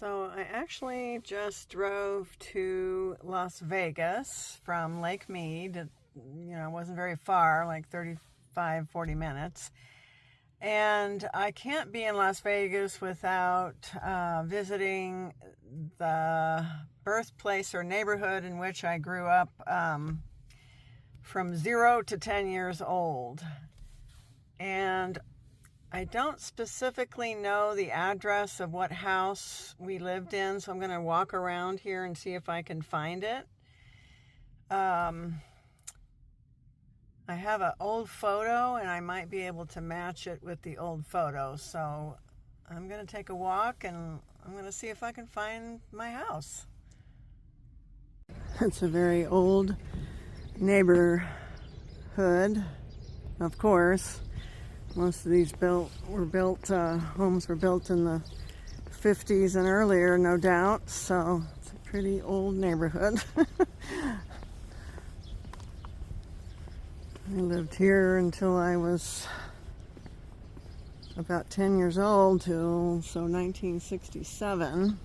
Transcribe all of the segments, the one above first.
So I actually just drove to Las Vegas from Lake Mead. It wasn't very far, like 35, 40 minutes. And I can't be in Las Vegas without visiting the birthplace or neighborhood in which I grew up from 0 to 10 years old. And I don't specifically know the address of what house we lived in, so I'm going to walk around here and see if I can find it. I have an old photo, and I might be able to match it with the old photo. So I'm going to take a walk, and I'm going to see if I can find my house. It's a very old neighborhood, of course. Most of these homes were built in the 50s and earlier, no doubt. So it's a pretty old neighborhood. I lived here until I was about 10 years old, so 1967.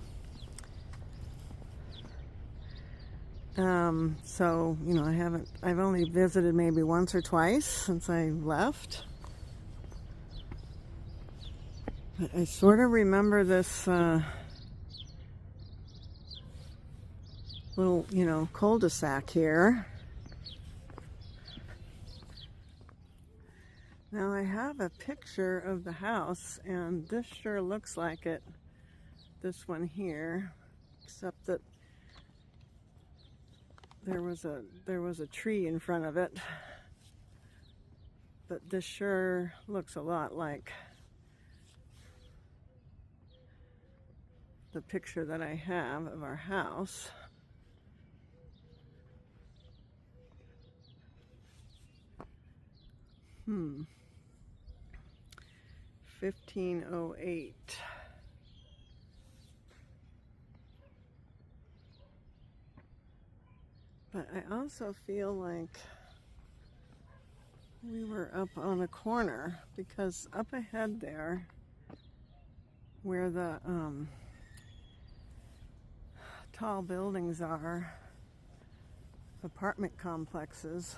I've only visited maybe once or twice since I left. But I sort of remember this little, cul-de-sac here. Now I have a picture of the house, and this sure looks like it, this one here, except that there was a tree in front of it. But this sure looks a lot like the picture that I have of our house. Hmm. 1508. But I also feel like we were up on a corner, because up ahead there, where the tall buildings are, apartment complexes,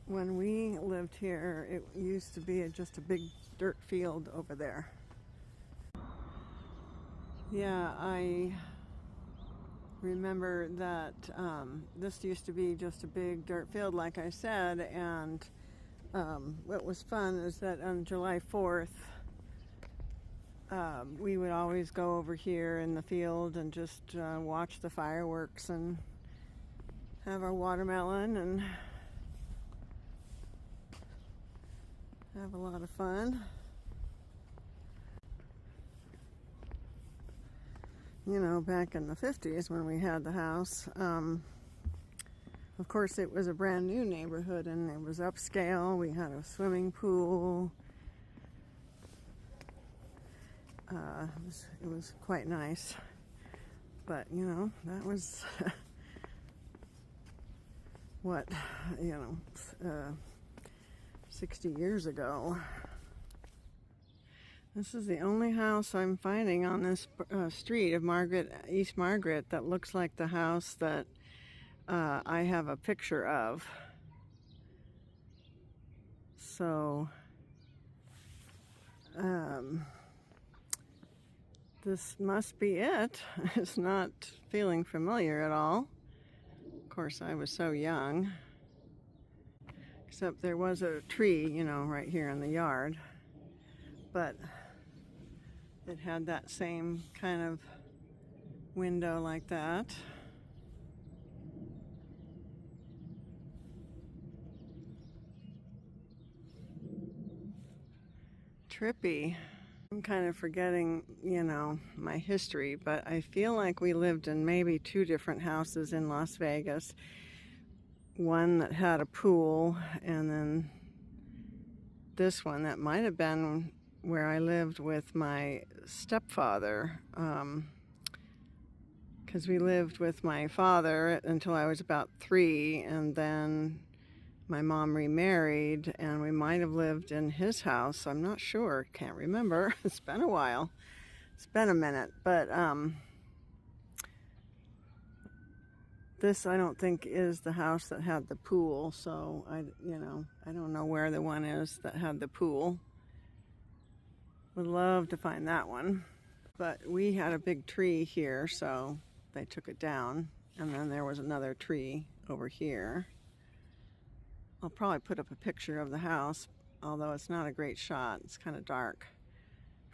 when we lived here, it used to be just a big dirt field over there. Yeah, I remember that this used to be just a big dirt field, like I said, and what was fun is that on July 4th, we would always go over here in the field and just watch the fireworks and have our watermelon and have a lot of fun. Back in the 50s when we had the house, of course it was a brand new neighborhood and it was upscale. We had a swimming pool. It was quite nice. But, that was what, 60 years ago. This is the only house I'm finding on this street of East Margaret that looks like the house that I have a picture of. So, this must be it. It's not feeling familiar at all. Of course, I was so young. Except there was a tree, right here in the yard. But it had that same kind of window like that. Trippy. I'm kind of forgetting, my history, but I feel like we lived in maybe 2 different houses in Las Vegas. One that had a pool, and then this one that might have been where I lived with my stepfather, because we lived with my father until I was about 3, and then my mom remarried, and we might have lived in his house. I'm not sure. Can't remember. It's been a while. It's been a minute. But this, I don't think, is the house that had the pool. So I don't know where the one is that had the pool. Would love to find that one. But we had a big tree here, so they took it down. And then there was another tree over here. I'll probably put up a picture of the house, although it's not a great shot. It's kind of dark.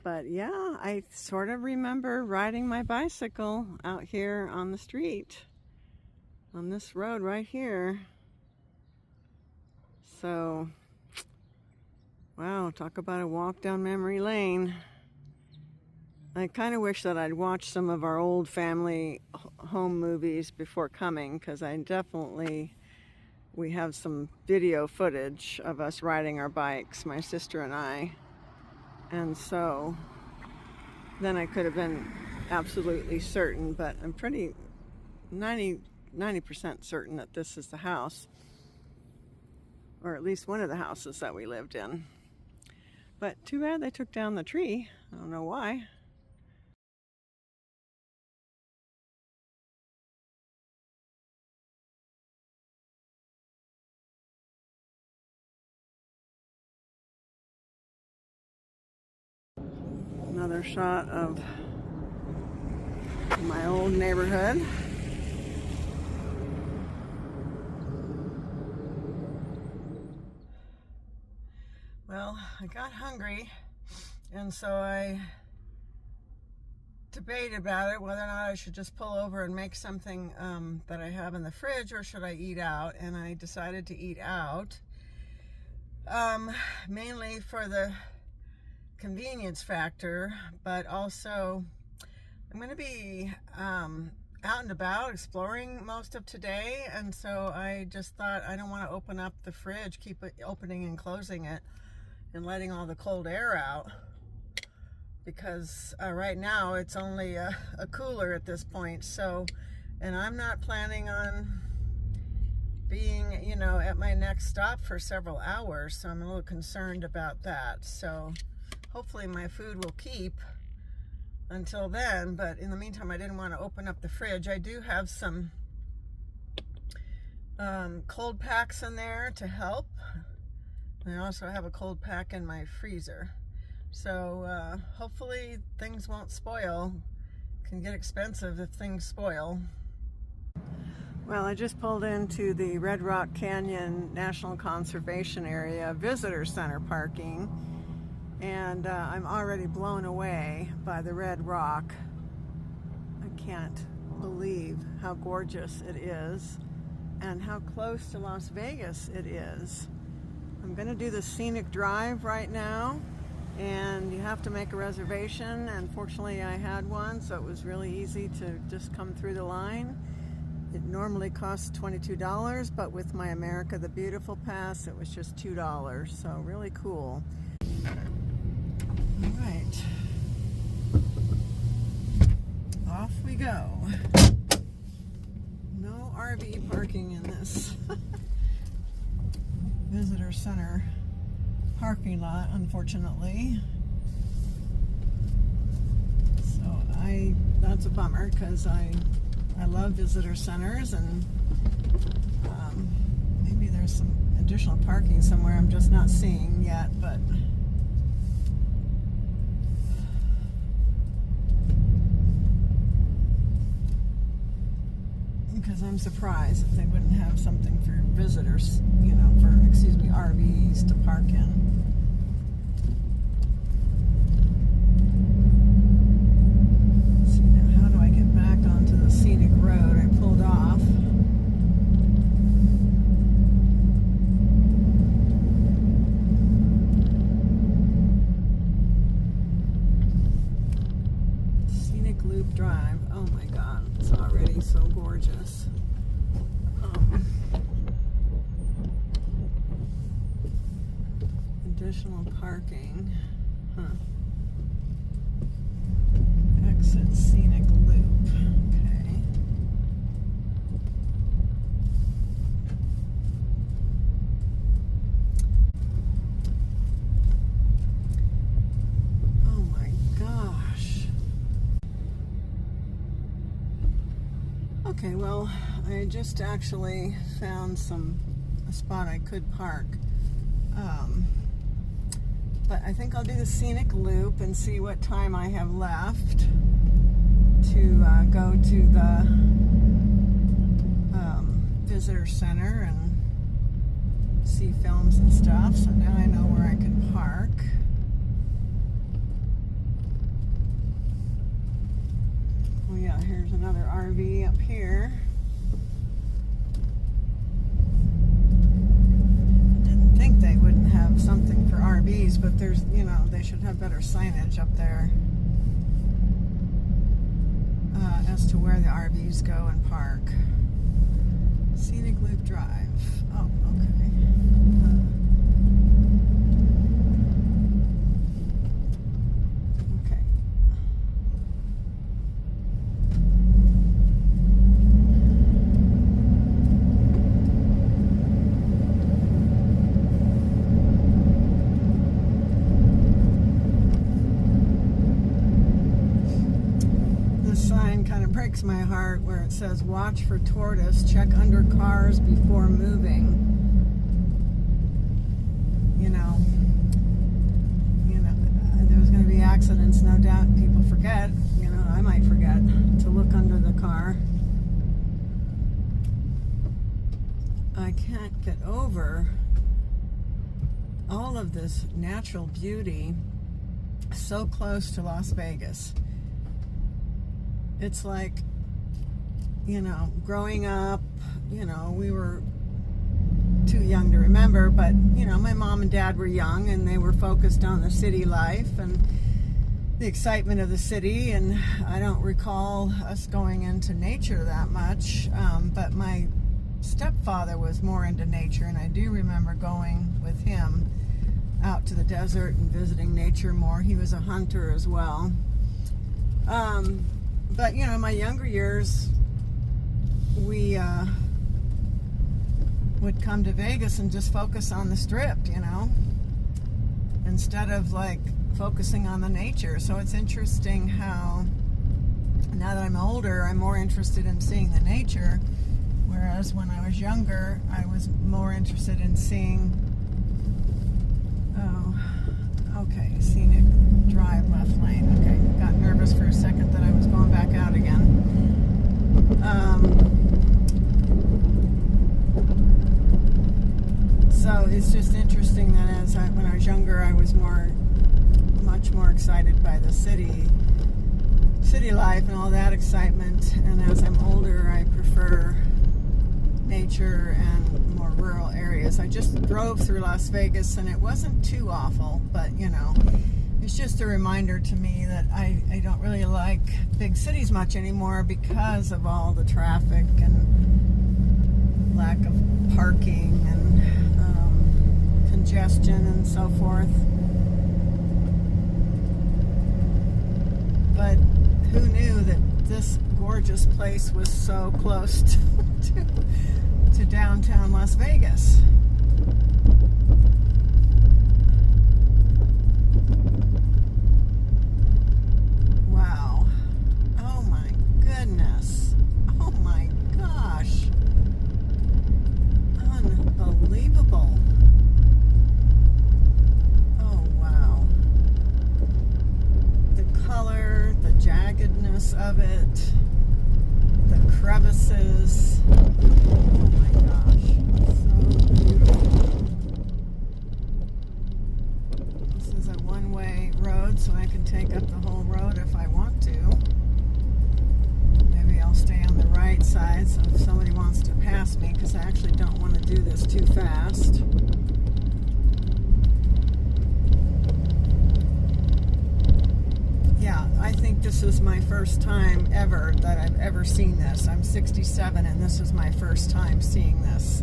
But yeah, I sort of remember riding my bicycle out here on the street, on this road right here. So, wow, talk about a walk down memory lane. I kind of wish that I'd watched some of our old family home movies before coming, because we have some video footage of us riding our bikes, my sister and I. And so then I could have been absolutely certain, but I'm pretty 90% certain that this is the house, or at least one of the houses that we lived in. But too bad they took down the tree. I don't know why. Another shot of my old neighborhood. Well, I got hungry, and so I debated about it, whether or not I should just pull over and make something that I have in the fridge, or should I eat out. And I decided to eat out, mainly for the convenience factor, but also I'm going to be out and about exploring most of today, and so I just thought I don't want to open up the fridge, keep it opening and closing it and letting all the cold air out, because right now it's only a cooler at this point. So, and I'm not planning on being, at my next stop for several hours, so I'm a little concerned about that. So hopefully my food will keep until then, but in the meantime, I didn't want to open up the fridge. I do have some cold packs in there to help. I also have a cold pack in my freezer. So hopefully things won't spoil. It can get expensive if things spoil. Well, I just pulled into the Red Rock Canyon National Conservation Area Visitor Center parking. And I'm already blown away by the red rock. I can't believe how gorgeous it is and how close to Las Vegas it is. I'm going to do the scenic drive right now, and you have to make a reservation, and fortunately I had one, so it was really easy to just come through the line. It normally costs $22, but with my America the Beautiful pass it was just $2, so really cool. All right, off we go. No RV parking in this visitor center parking lot, unfortunately. So that's a bummer, because I love visitor centers, and maybe there's some additional parking somewhere I'm just not seeing yet, but because I'm surprised that they wouldn't have something for visitors, RVs to park in. Let's see, now how do I get back onto the scenic road? I pulled off. Scenic Loop Drive. Oh my God, it's already so gorgeous. Additional parking. Exit Scenic Loop. Okay. Okay, well, I just actually found a spot I could park. But I think I'll do the scenic loop and see what time I have left to go to the visitor center and see films and stuff. So now I know where I can park. Oh yeah, here's another RV up here. Didn't think they wouldn't have something for RVs, but there's, they should have better signage up there as to where the RVs go and park. Scenic Loop Drive. Oh, okay. Okay. This sign kind of breaks my heart where it says, "Watch for tortoise, check under cars before moving." There's going to be accidents, no doubt. People forget, I might forget to look under the car. I can't get over all of this natural beauty so close to Las Vegas. It's like, growing up, we were too young to remember, but, my mom and dad were young and they were focused on the city life and the excitement of the city, and I don't recall us going into nature that much, but my stepfather was more into nature, and I do remember going with him out to the desert and visiting nature more. He was a hunter as well. But, in my younger years, we would come to Vegas and just focus on the Strip, instead of, focusing on the nature. So it's interesting how, now that I'm older, I'm more interested in seeing the nature, whereas when I was younger, I was more interested in seeing, okay, scenic drive, left lane. Okay, got nervous for a second that I was going back out again. So it's just interesting that when I was younger, I was much more excited by the city life and all that excitement. And as I'm older, I prefer nature and more rural areas. I just drove through Las Vegas and it wasn't too awful, but it's just a reminder to me that I don't really like big cities much anymore because of all the traffic and lack of parking and congestion and so forth. But who knew that this gorgeous place was so close to downtown Las Vegas? Wow. Oh my goodness. Oh my gosh. Unbelievable. Oh wow. The color, the jaggedness of it, the crevices. Oh my gosh. So beautiful. This is a one-way road, so I can take up the whole road if I want to. Maybe I'll stay on the right side so if somebody wants to pass me, because I actually don't want to do this too fast. Yeah, I think this is my first time ever that I've ever seen this. I'm 67 and this is my first time seeing this.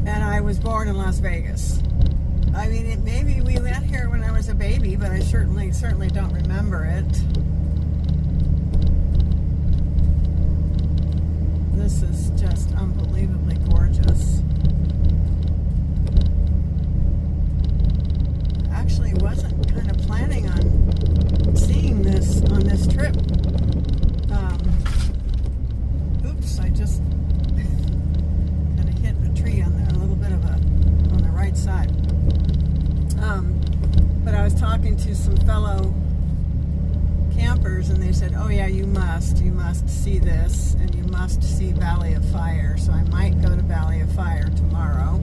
And I was born in Las Vegas. I mean, maybe we went here when I was a baby, but I certainly don't remember it. This is just unbelievably gorgeous. Actually wasn't kind of planning on seeing this on this trip. talking to some fellow campers, and they said, oh yeah, you must see this, and you must see Valley of Fire. So I might go to Valley of Fire tomorrow.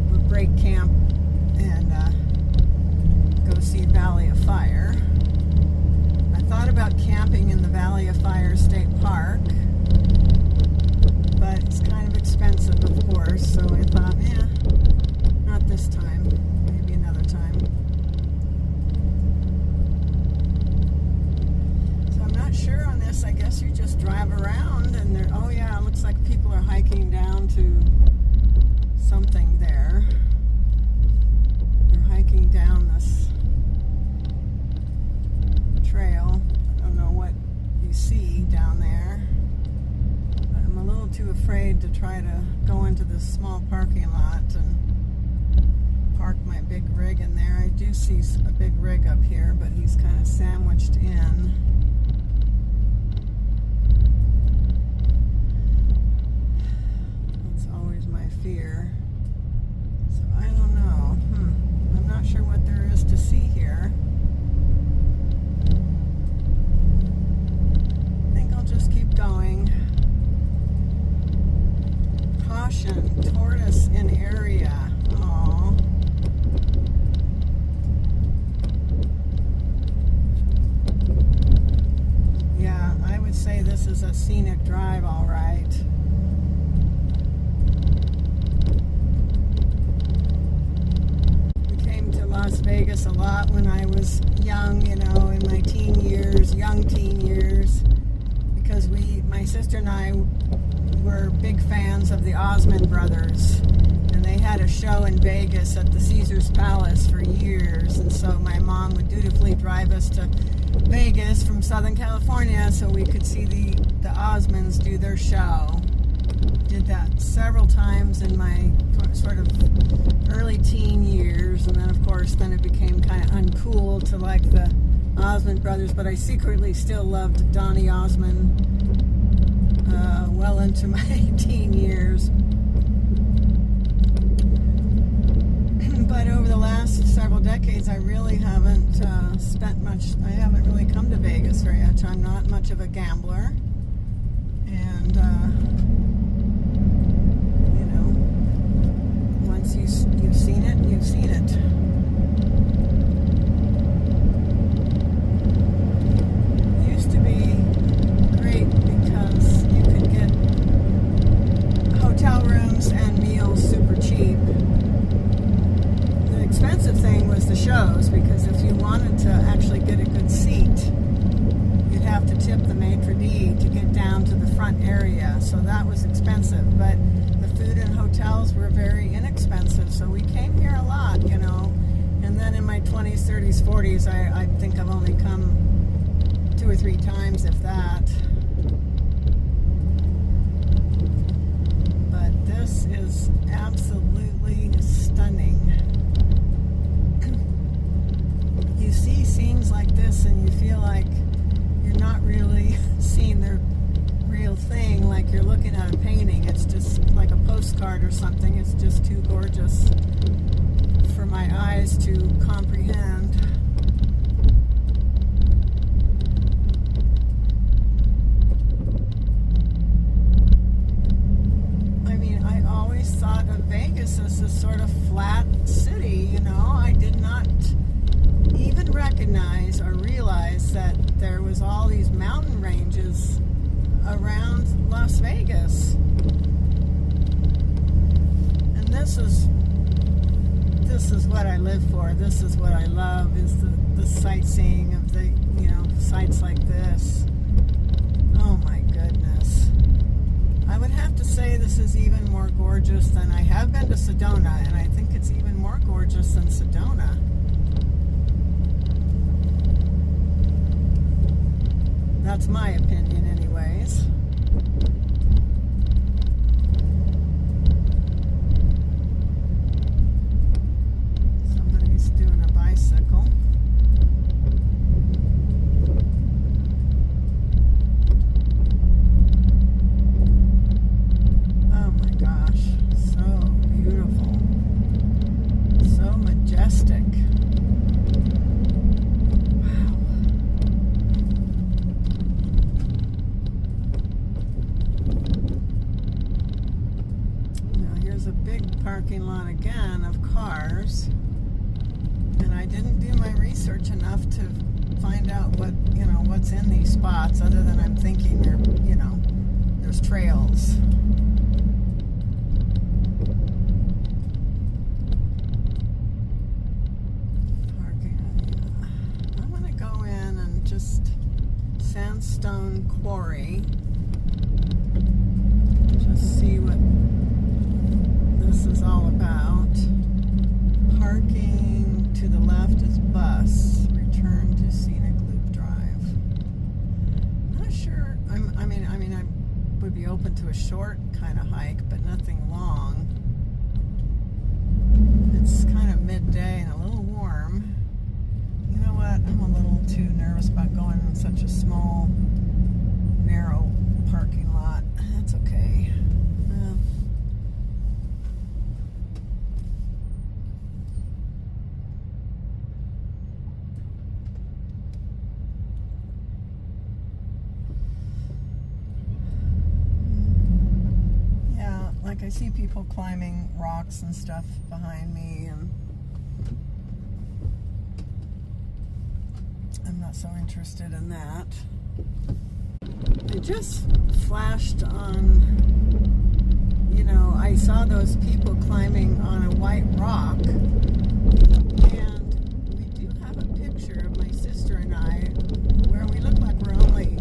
We'll break camp and go see Valley of Fire. I thought about camping in the Valley of Fire State Park, but it's kind of expensive, of course, so I thought, not this time, maybe another time. So I'm not sure on this. I guess you just drive around and there, oh yeah, it looks like people are hiking down to something there. They're hiking down this trail. I don't know what you see down there. I'm a little too afraid to try to go into this small parking lot and park my big rig in there. I do see a big rig up here, but he's kind of sandwiched in. That's always my fear. So I don't know. I'm not sure what there is to see here. I think I'll just keep going. Caution, tortoise in area. Aww. Yeah, I would say this is a scenic drive, all right. We came to Las Vegas a lot when I was young, in my young teen years, because my sister and I were big fans of the Osmond brothers, and they had a show in Vegas at the Caesars Palace for years, and so my mom would dutifully drive us to Vegas from Southern California so we could see the Osmonds do their show. Did that several times in my sort of early teen years, and then of course it became kind of uncool to like the Osmond brothers, but I secretly still loved Donny Osmond well into my teen years. But over the last several decades, I really haven't spent much. I haven't really come to Vegas very much. I'm not much of a gambler, and once you've seen it, you've seen it. It used to be great because you could get hotel rooms and meals super cheap. The expensive thing was the shows, because if you wanted to actually get a good seat, you'd have to tip the maitre d' to get down to the front area, so that was expensive. But the food and hotels were very inexpensive, so we came here a lot, and then in my 20s, 30s, 40s, I think I've only come 2 or 3 times, if that. But this is absolutely stunning. You see scenes like this and you feel like you're not really seeing the real thing, like you're looking at a painting. It's just like a postcard or something. It's just too gorgeous for my eyes to comprehend. I mean, I always thought of Vegas as a sort of flat city, I did not even recognize or realize that there was all these mountain ranges around Las Vegas. And this is what I live for. This is what I love, is the sightseeing of the, sights like this. Oh my goodness. I would have to say this is even more gorgeous than, I have been to Sedona, and I think it's even more gorgeous than Sedona. That's my opinion anyways. Somebody's doing a bicycle. Oh my gosh, so beautiful. So majestic. lot again of cars. And I didn't do my research enough to find out what's in these spots, other than I'm thinking there's trails. I'm gonna go in and just sandstone quarry. Just see what this is all about. Parking to the left is bus. Return to scenic loop drive. Not sure. I would be open to a short kind of hike, but nothing long. It's kind of midday and a little warm. You know what? I'm a little too nervous about going in such a small, narrow parking lot. That's okay. Like I see people climbing rocks and stuff behind me, and I'm not so interested in that. I just flashed on, I saw those people climbing on a white rock, and we do have a picture of my sister and I where we look like we're only,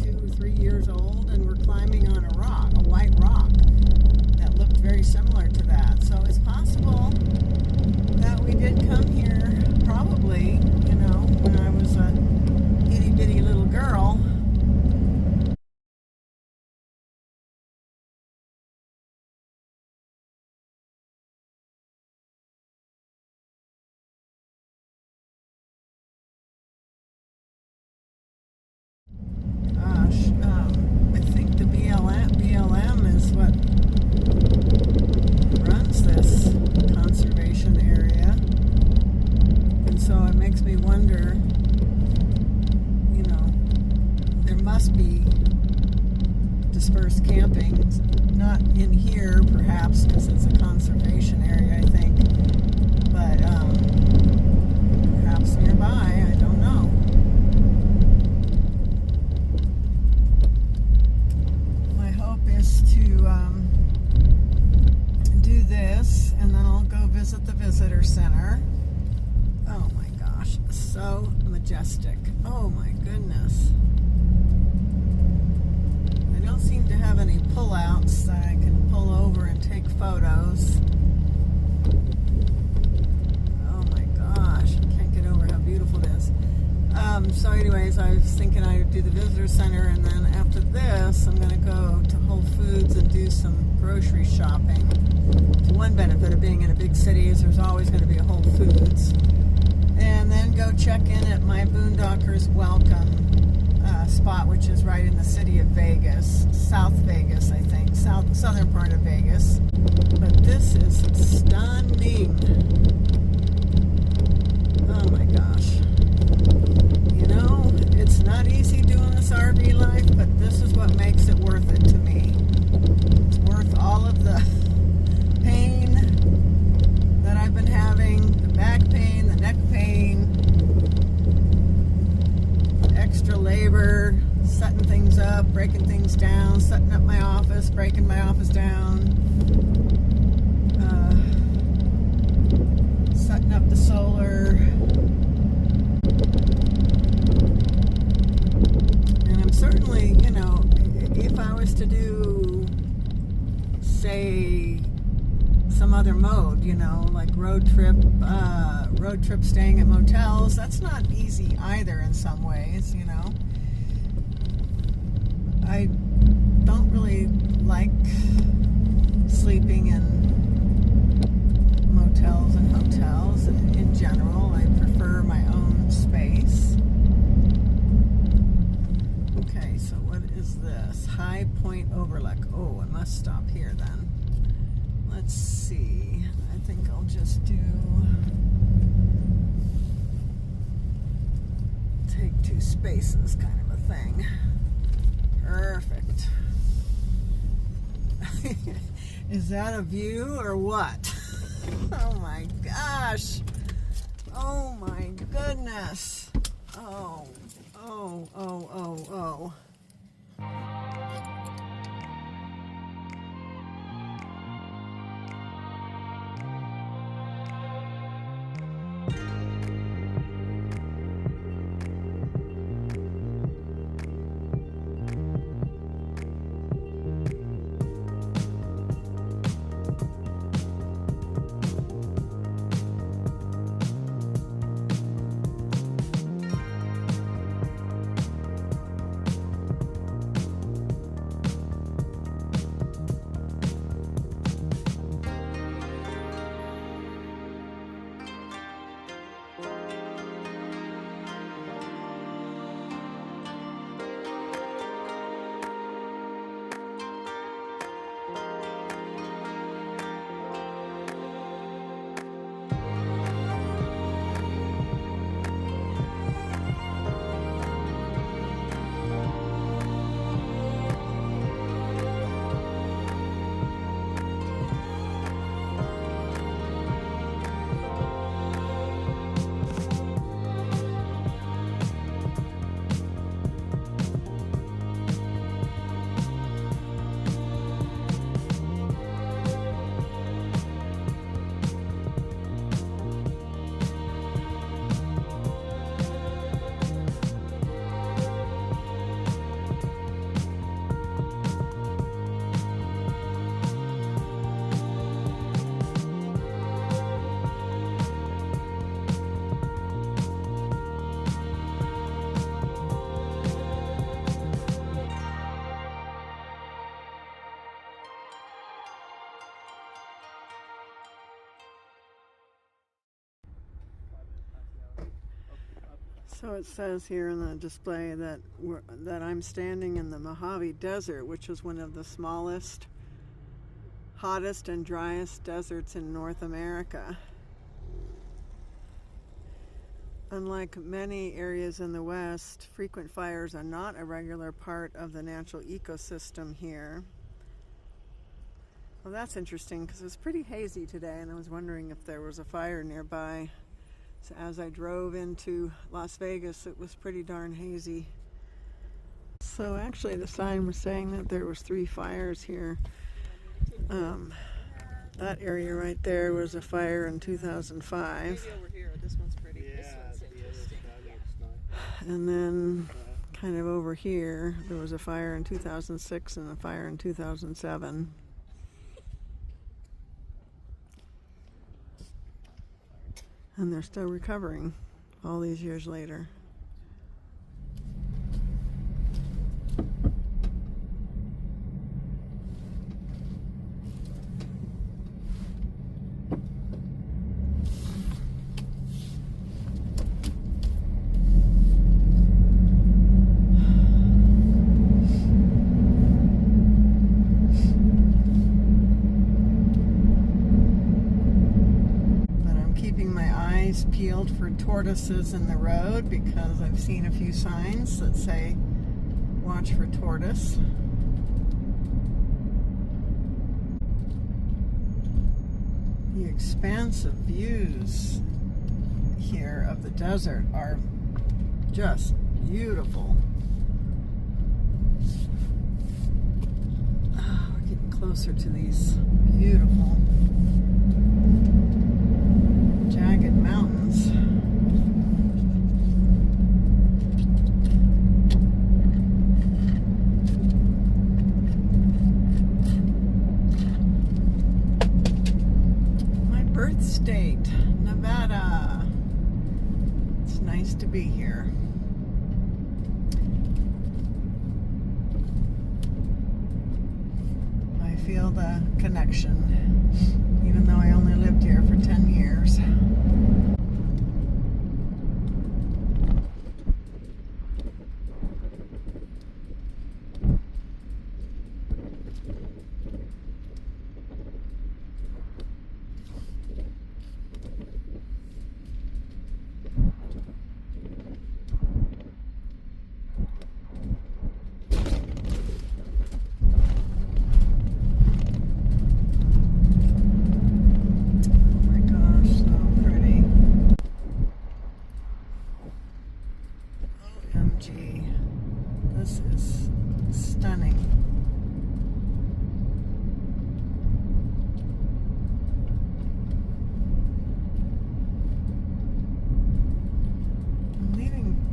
2 or 3 years old, and we're climbing on a rock, a white rock that looked very similar to that. So it's possible that we did come here probably, when I was a itty bitty little girl. Gosh, I think the BLM is what runs this conservation area, and so it makes me wonder, there must be dispersed camping, not in here perhaps because it's a conservation area, I think, but perhaps nearby, I don't know. Is to do this, and then I'll go visit the visitor center. Oh my gosh, so majestic. Oh my goodness. I don't seem to have any pullouts that I can pull over and take photos. Oh my gosh, I can't get over how beautiful it is. So anyways, I was thinking I would do the visitor center, and then after this I'm going to go to Whole Foods and do some grocery shopping. One benefit of being in a big city is there's always going to be a Whole Foods. And then go check in at my Boondockers welcome spot, which is right in the city of Vegas, South Vegas, I think, southern part of Vegas. But this is stunning. Oh my gosh. It's not easy doing this RV life, but this is what makes it worth it to me. It's worth all of the pain that I've been having, the back pain, the neck pain, extra labor, setting things up, breaking things down, setting up my office, breaking my office down, setting up the solar. Certainly, if I was to do, say, some other mode, like road trip staying at motels, that's not easy either in some ways, I don't really like sleeping in motels and hotels in general. I prefer my own space. Okay, so what is this? High Point Overlook. Oh, I must stop here then. Let's see. I think I'll just take 2 spaces kind of a thing. Perfect. Is that a view or what? Oh my gosh. Oh my goodness. Oh, oh, oh, oh, oh. So it says here in the display that I'm standing in the Mojave Desert, which is one of the smallest, hottest, and driest deserts in North America. Unlike many areas in the West, frequent fires are not a regular part of the natural ecosystem here. Well, that's interesting because it's pretty hazy today, and I was wondering if there was a fire nearby. So as I drove into Las Vegas, it was pretty darn hazy. So actually the sign was saying that there was 3 fires here. That area right there was a fire in 2005. Maybe over here. This one's pretty. Yeah, this one's interesting. And then kind of over here, there was a fire in 2006 and a fire in 2007. And they're still recovering all these years later. Peeled for tortoises in the road because I've seen a few signs that say watch for tortoise. The expansive views here of the desert are just beautiful. Oh, we're getting closer to these beautiful jagged mountains. My birth state, Nevada. It's nice to be here. I feel the connection, even though I only lived here for 10 years.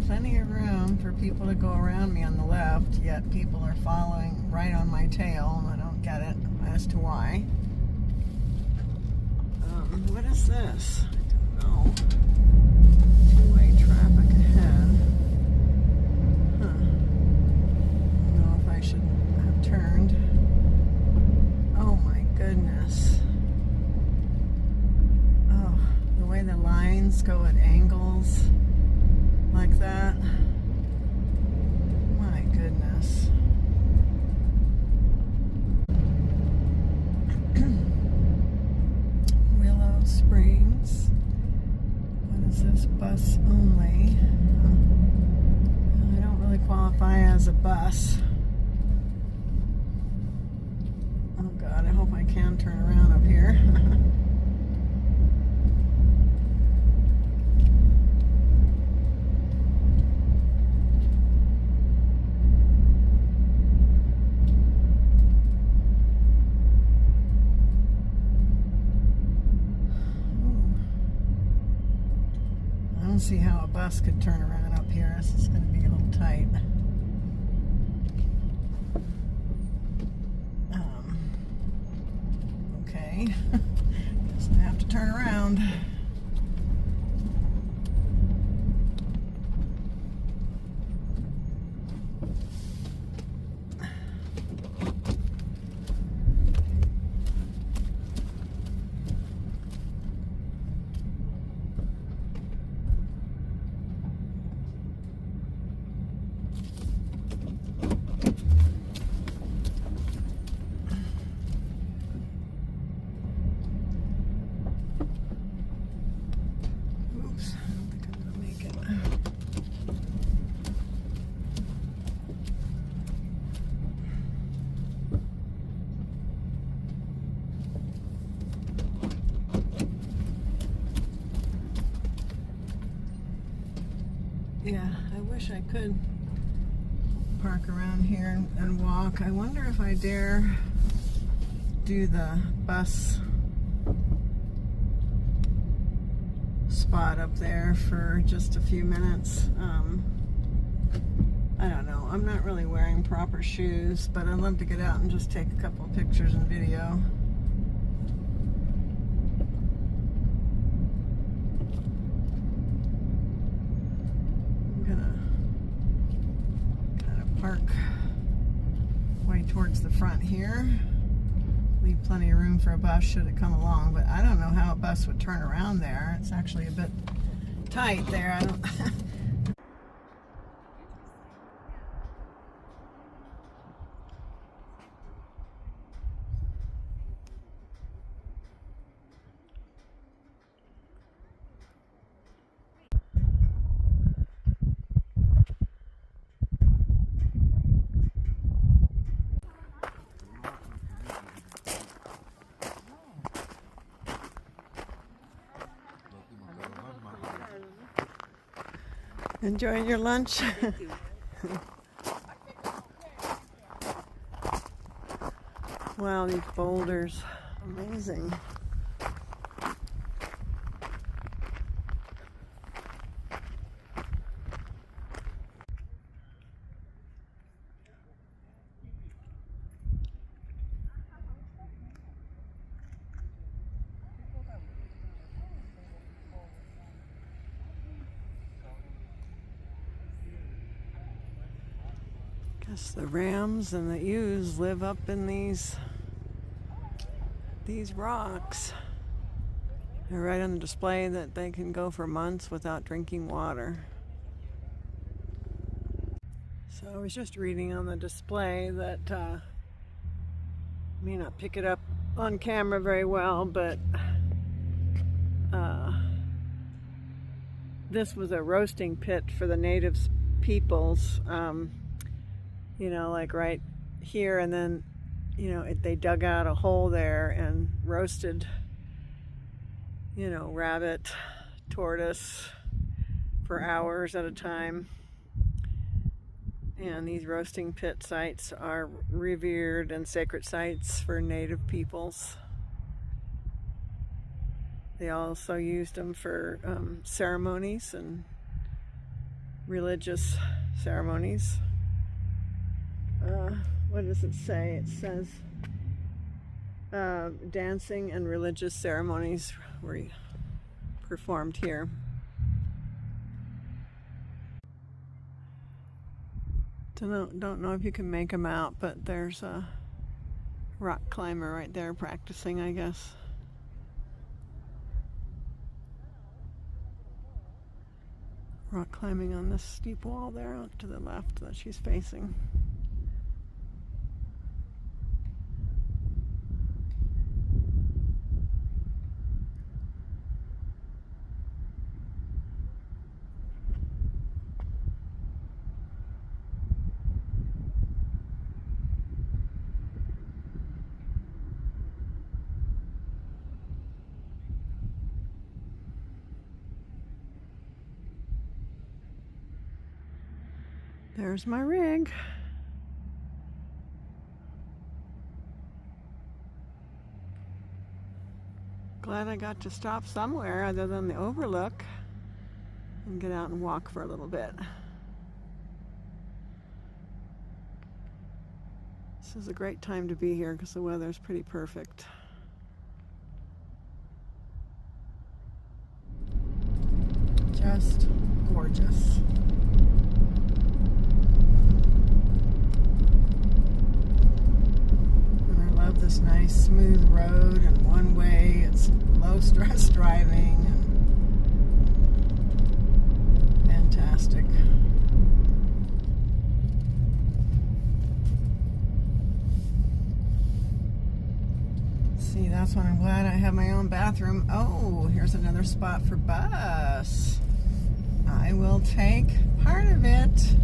plenty of room for people to go around me on the left, yet people are following right on my tail, and I don't get it as to why. What is this? I don't know. Two-way traffic ahead. Huh. I don't know if I should have turned. Oh my goodness. Oh, the way the lines go at angles like that. My goodness. Willow Springs. What is this? Bus only. I don't really qualify as a bus. Oh God, I hope I can turn around up here. I don't see how a bus could turn around up here. This is going to be a little tight. Okay. Guess I have to turn around. Yeah, I wish I could park around here and walk. I wonder if I dare do the bus spot up there for just a few minutes. I don't know. I'm not really wearing proper shoes, but I'd love to get out and just take a couple of pictures and video. Park way towards the front here. Leave plenty of room for a bus should it come along, but I don't know how a bus would turn around there. It's actually a bit tight there. I don't Enjoying your lunch? Wow, these boulders. Amazing. Guess the rams and the ewes live up in these rocks. They're right on the display that they can go for months without drinking water. So I was just reading on the display that may not pick it up on camera very well, but this was a roasting pit for the native peoples. You know, like right here, and then, you know, they dug out a hole there and roasted, you know, rabbit, tortoise for hours at a time. And these roasting pit sites are revered and sacred sites for native peoples. They also used them for ceremonies and religious ceremonies. What does it say? It says dancing and religious ceremonies were performed here. Don't know if you can make them out, but there's a rock climber right there practicing, I guess. Rock climbing on this steep wall there out to the left that she's facing. There's my rig. Glad I got to stop somewhere other than the overlook and get out and walk for a little bit. This is a great time to be here because the weather's pretty perfect. Just gorgeous. This nice smooth road and one way. It's low stress driving and fantastic. See, that's when I'm glad I have my own bathroom. Oh, here's another spot for bus. I will take part of it.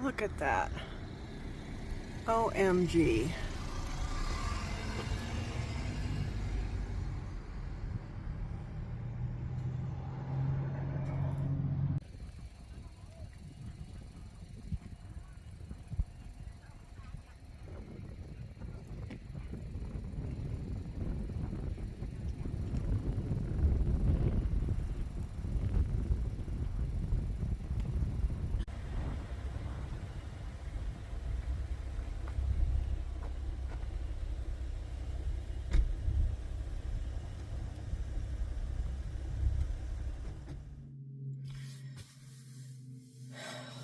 Look at that. OMG.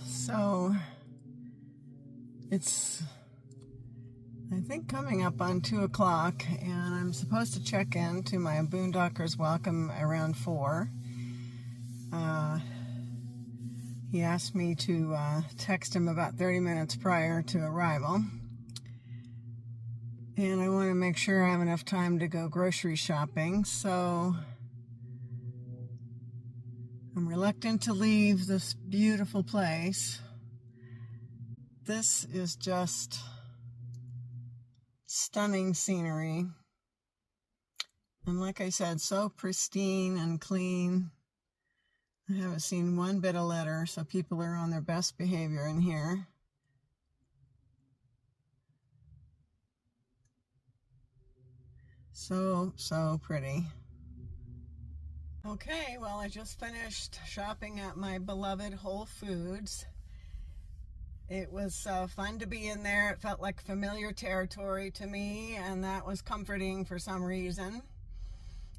So it's, I think, coming up on 2 o'clock, and I'm supposed to check in to my Boondockers welcome around 4. He asked me to text him about 30 minutes prior to arrival. And I want to make sure I have enough time to go grocery shopping, so I'm reluctant to leave this beautiful place. This is just stunning scenery. And like I said, so pristine and clean. I haven't seen one bit of litter, so people are on their best behavior in here. So pretty. Okay, well, I just finished shopping at my beloved Whole Foods. It was fun to be in there. It felt like familiar territory to me, and that was comforting for some reason.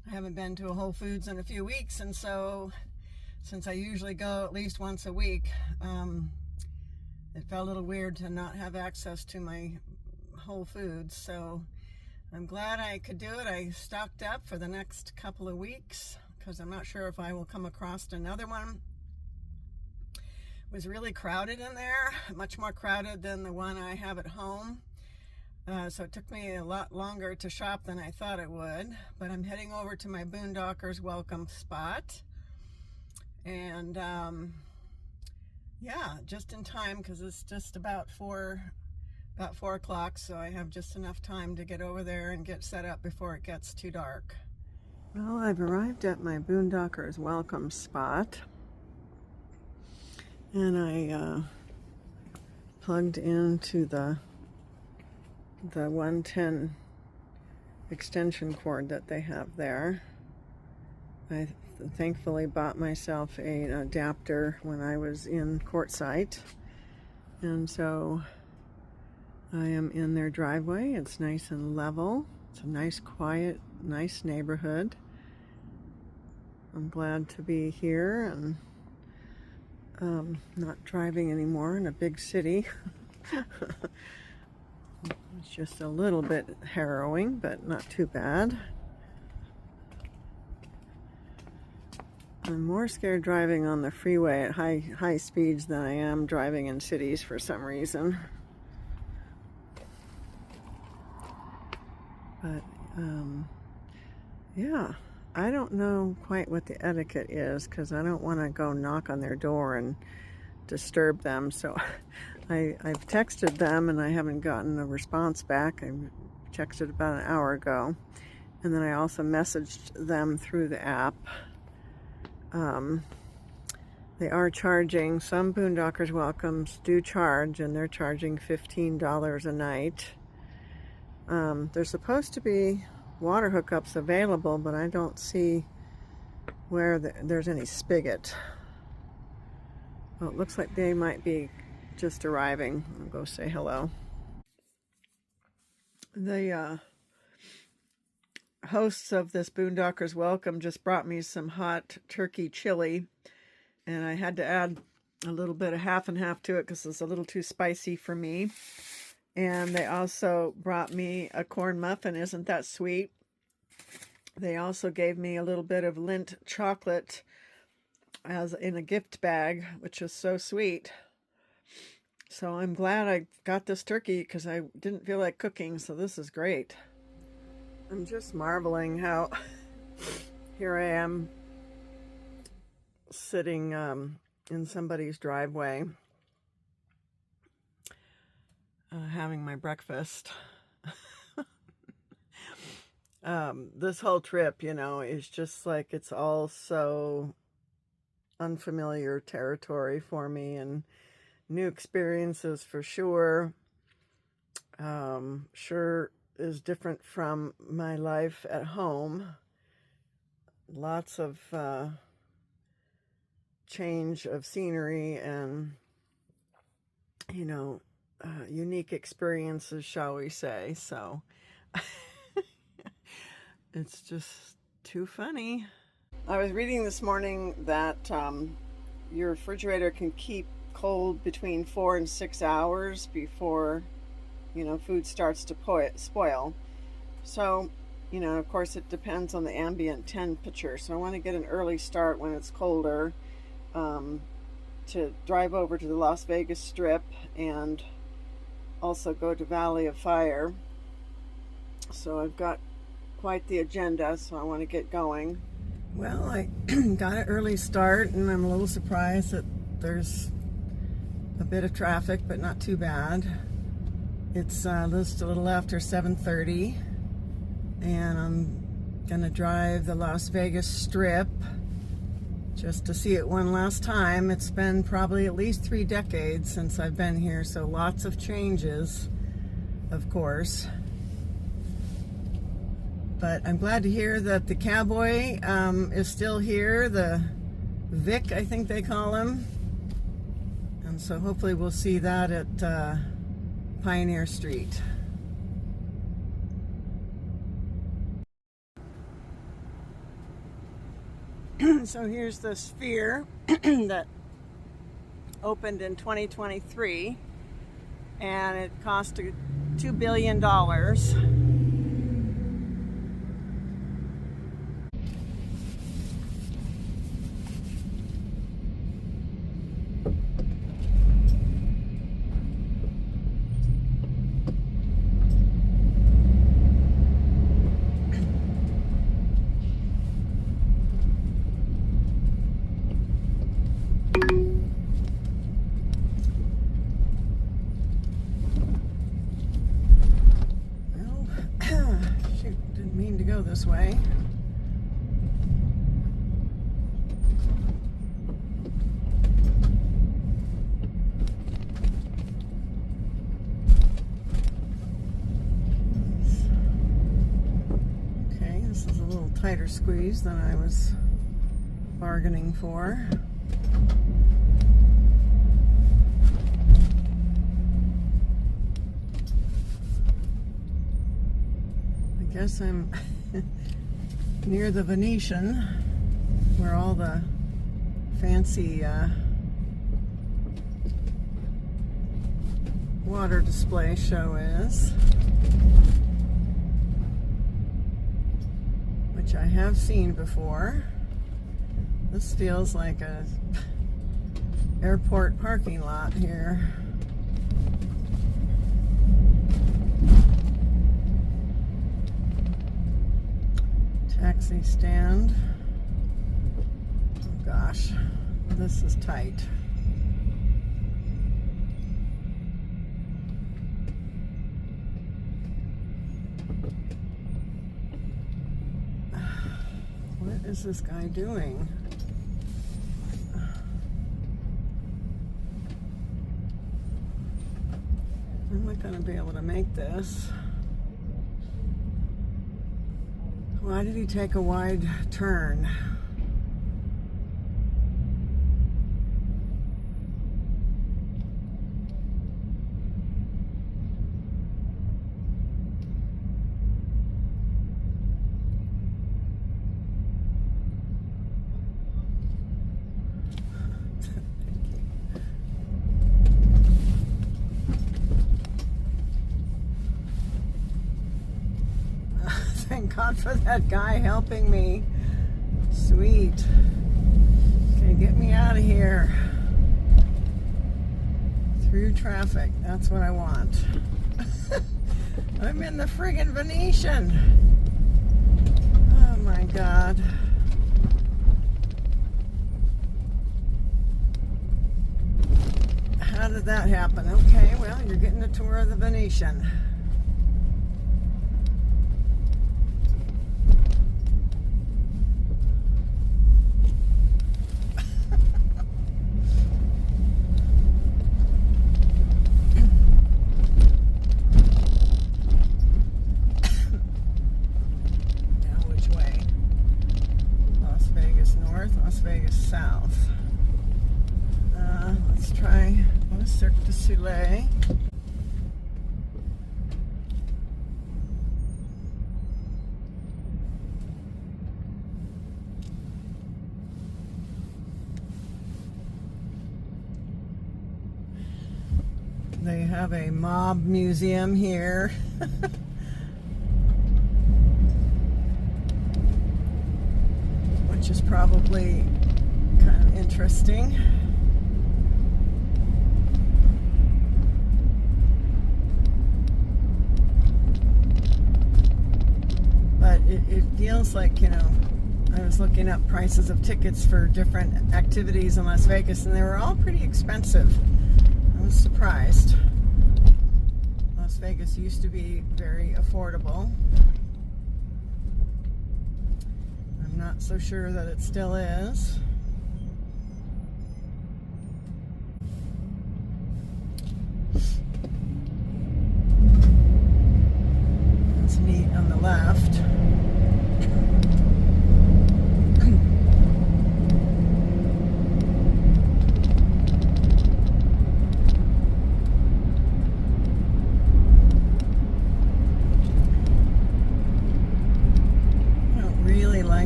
I haven't been to a Whole Foods in a few weeks, and so since I usually go at least once a week, it felt a little weird to not have access to my Whole Foods. So I'm glad I could do it. I stocked up for the next couple of weeks because I'm not sure if I will come across another one. It was really crowded in there, much more crowded than the one I have at home. So it took me a lot longer to shop than I thought it would, but I'm heading over to my Boondockers welcome spot. And yeah, just in time because it's just about 4 o'clock, so I have just enough time to get over there and get set up before it gets too dark. Well, I've arrived at my Boondockers welcome spot, and I plugged into the 110 extension cord that they have there. I thankfully bought myself an adapter when I was in Quartzsite, and so I am in their driveway. It's nice and level. It's a nice, quiet, nice neighborhood. I'm glad to be here and not driving anymore in a big city. It's just a little bit harrowing, but not too bad. I'm more scared driving on the freeway at high speeds than I am driving in cities for some reason. But yeah, I don't know quite what the etiquette is because I don't want to go knock on their door and disturb them. So I've texted them and I haven't gotten a response back. I texted about an hour ago, and then I also messaged them through the app. They are charging, some Boondockers welcomes do charge, and they're charging $15 a night. There's supposed to be water hookups available, but I don't see where there's any spigot. Well, it looks like they might be just arriving. I'll go say hello. The hosts of this Boondockers Welcome just brought me some hot turkey chili, and I had to add a little bit of half and half to it because it's a little too spicy for me. And they also brought me a corn muffin. Isn't that sweet? They also gave me a little bit of Lindt chocolate as in a gift bag, which is so sweet. So I'm glad I got this turkey because I didn't feel like cooking, so this is great. I'm just marveling how here I am sitting in somebody's driveway having my breakfast. This whole trip, you know, is just like it's all so unfamiliar territory for me and new experiences for sure. Sure is different from my life at home. Lots of change of scenery and, you know, unique experiences, shall we say. So it's just too funny. I was reading this morning that your refrigerator can keep cold between 4 and 6 hours before, you know, food starts to spoil. So, you know, of course it depends on the ambient temperature. So I want to get an early start when it's colder, to drive over to the Las Vegas Strip and also go to Valley of Fire. So I've got quite the agenda, so I want to get going. Well, I got an early start, and I'm a little surprised that there's a bit of traffic, but not too bad. It's just a little after 7:30, and I'm gonna drive the Las Vegas Strip just to see it one last time. It's been probably at least 3 decades since I've been here, so lots of changes, of course. But I'm glad to hear that the cowboy is still here, the Vic, I think they call him. And so hopefully we'll see that at Pioneer Street. So here's the Sphere that opened in 2023, and it cost $2 billion. This way. tighter squeeze than I was bargaining for. I guess I'm near the Venetian, where all the fancy water display show is, which I have seen before. This feels like a airport parking lot here. Taxi stand. Oh gosh, this is tight. What is this guy doing? I'm not going to be able to make this. Why did he take a wide turn? Thank God for that guy helping me. Sweet. Okay, get me out of here. Through traffic. That's what I want. I'm in the friggin' Venetian. Oh my God. How did that happen? Okay, well, you're getting a tour of the Venetian. Las Vegas South. Let's try Cirque du Soleil. They have a mob museum here. Which is probably kind of interesting. But it feels like, you know, I was looking up prices of tickets for different activities in Las Vegas, and they were all pretty expensive. I was surprised. Las Vegas used to be very affordable. I'm not so sure that it still is. Let's meet on the left.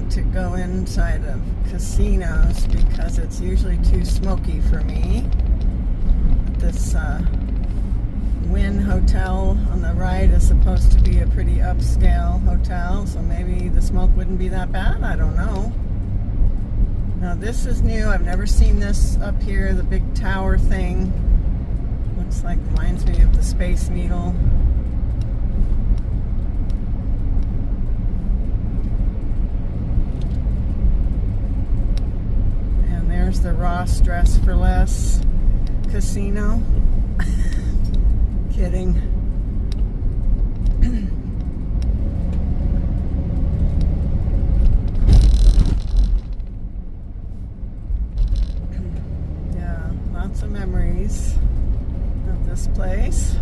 To go inside of casinos because it's usually too smoky for me. This Wynn Hotel on the right is supposed to be a pretty upscale hotel, so maybe the smoke wouldn't be that bad. I don't know. Now this is new. I've never seen this up here, the big tower thing. Looks like, reminds me of the Space Needle. There's the Ross Dress for Less casino. Kidding. Yeah, lots of memories of this place.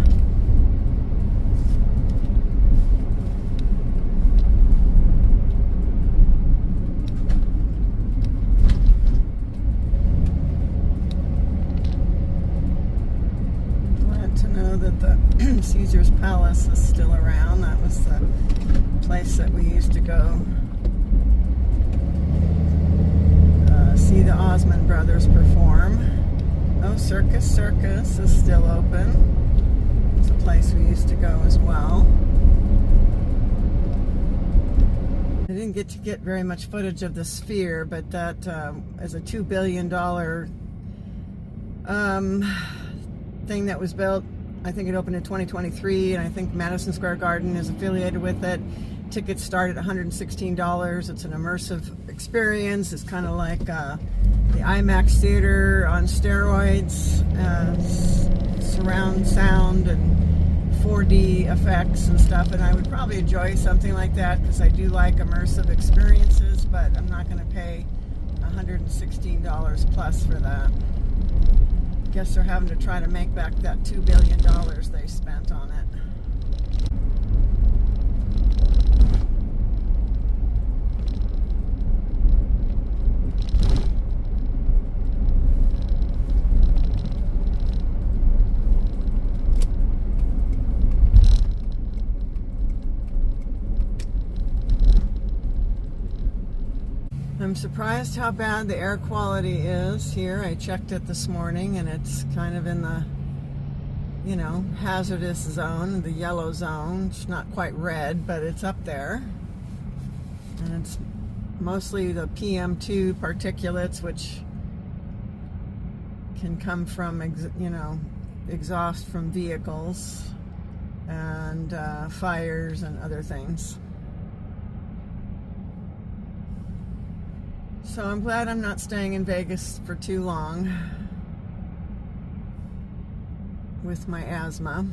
Caesar's Palace is still around. That was the place that we used to go see the Osmond brothers perform. Oh, Circus is still open. It's a place we used to go as well. I didn't get very much footage of the Sphere, but that is a $2 billion thing that was built. I think it opened in 2023, and I think Madison Square Garden is affiliated with it. Tickets start at $116. It's an immersive experience. It's kind of like the IMAX theater on steroids, surround sound and 4D effects and stuff, and I would probably enjoy something like that because I do like immersive experiences, but I'm not going to pay $116 plus for that. I guess they're having to try to make back that $2 billion they spent on it. I'm surprised how bad the air quality is here. I checked it this morning and it's kind of in the, hazardous zone, the yellow zone. It's not quite red, but it's up there. And it's mostly the PM2 particulates, which can come from, exhaust from vehicles and fires and other things. So I'm glad I'm not staying in Vegas for too long with my asthma.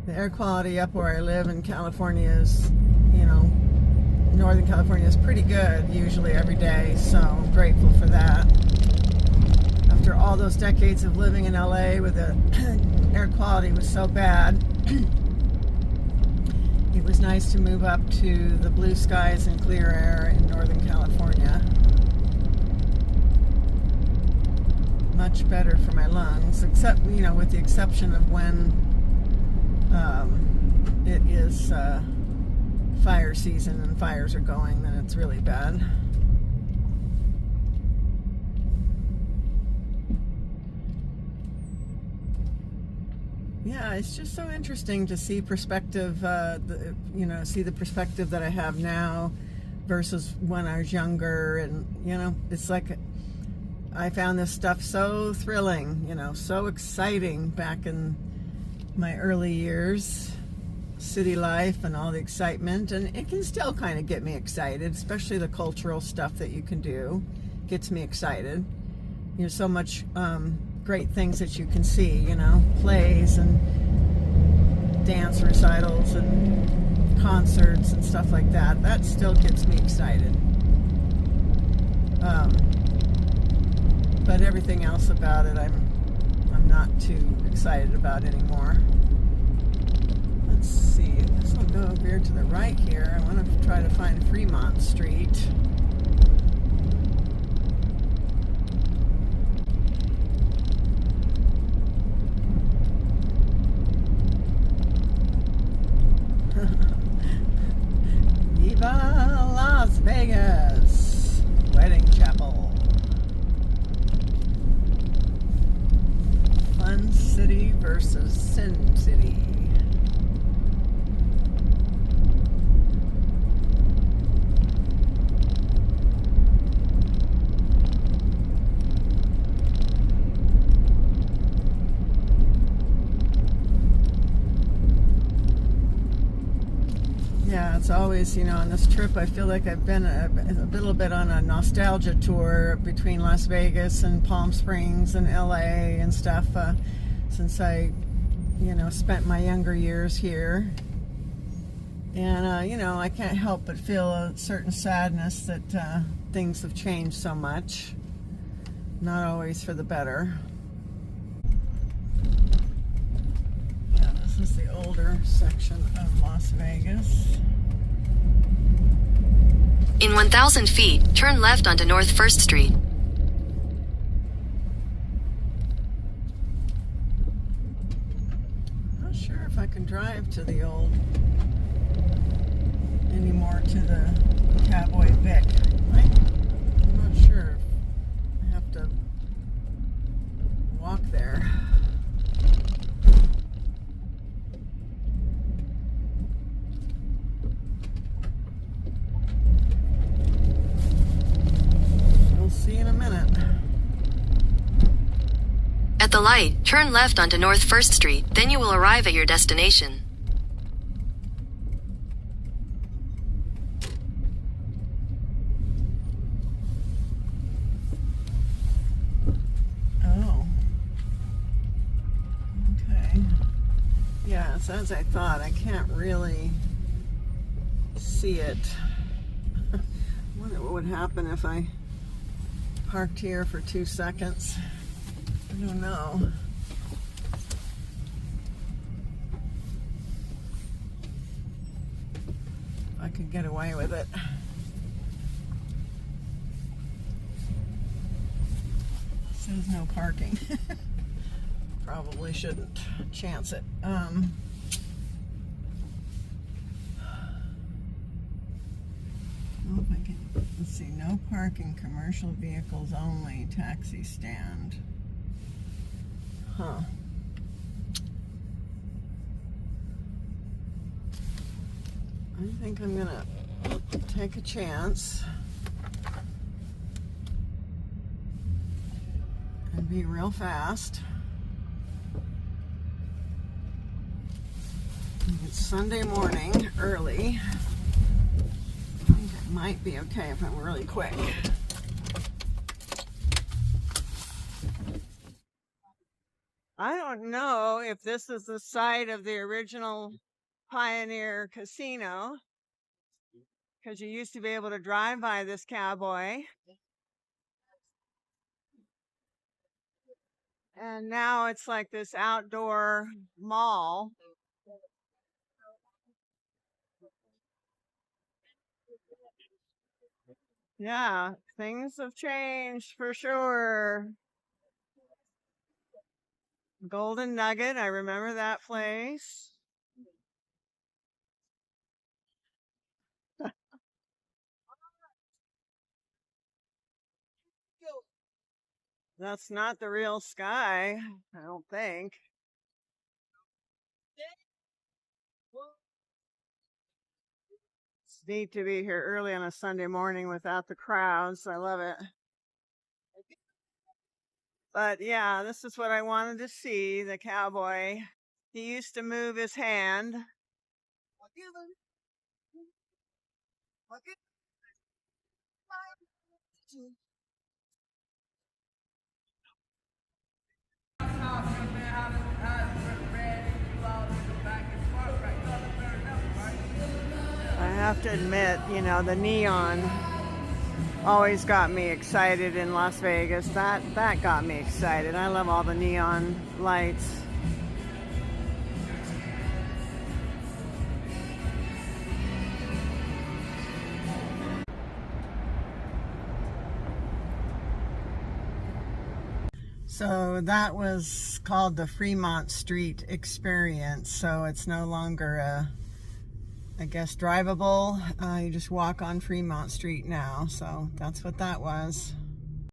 The air quality up where I live in California is, Northern California is pretty good usually every day, so I'm grateful for that. After all those decades of living in LA where the air quality was so bad, it was nice to move up to the blue skies and clear air in Northern California. Much better for my lungs, except, with the exception of when it is fire season and fires are going, then it's really bad. Yeah, it's just so interesting to see perspective, see the perspective that I have now versus when I was younger. And, it's like I found this stuff so thrilling, so exciting back in my early years, city life and all the excitement. And it can still kind of get me excited, especially the cultural stuff that you can do gets me excited. So much great things that you can see, plays and dance recitals and concerts and stuff like that. That still gets me excited. But everything else about it, I'm not too excited about anymore. Let's see. I guess I'll go over here to the right here. I want to try to find Fremont Street. Viva Las Vegas Wedding Chapel. Fun City versus Sin City. Yeah, it's always, on this trip I feel like I've been a little bit on a nostalgia tour between Las Vegas and Palm Springs and LA and stuff since I, spent my younger years here. And, I can't help but feel a certain sadness that things have changed so much. Not always for the better. This is the older section of Las Vegas. In 1,000 feet, turn left onto North 1st Street. drive to the old anymore to the Cowboy Vic. I'm not sure. I have to walk there. We'll see in a minute. At the light, turn left onto North 1st Street, then you will arrive at your destination. Oh. Okay. Yeah, it's as I thought. I can't really see it. I wonder what would happen if I parked here for 2 seconds. I don't know. If I could get away with it. Says no parking. Probably shouldn't chance it. Oh, if I can, let's see, no parking, commercial vehicles only, taxi stand. Huh. I think I'm gonna take a chance and be real fast. It's Sunday morning, early. I think it might be okay if I'm really quick. I don't know if this is the site of the original Pioneer Casino, because you used to be able to drive by this Cowboy. And now it's like this outdoor mall. Yeah, things have changed for sure. Golden Nugget, I remember that place. That's not the real sky, I don't think. It's neat to be here early on a Sunday morning without the crowds. I love it. But yeah, this is what I wanted to see, the Cowboy. He used to move his hand. I have to admit, you know, the neon always got me excited in Las Vegas. That got me excited. I love all the neon lights. So that was called the Fremont Street experience. So it's no longer I guess drivable. You just walk on Fremont Street now. So that's what that was.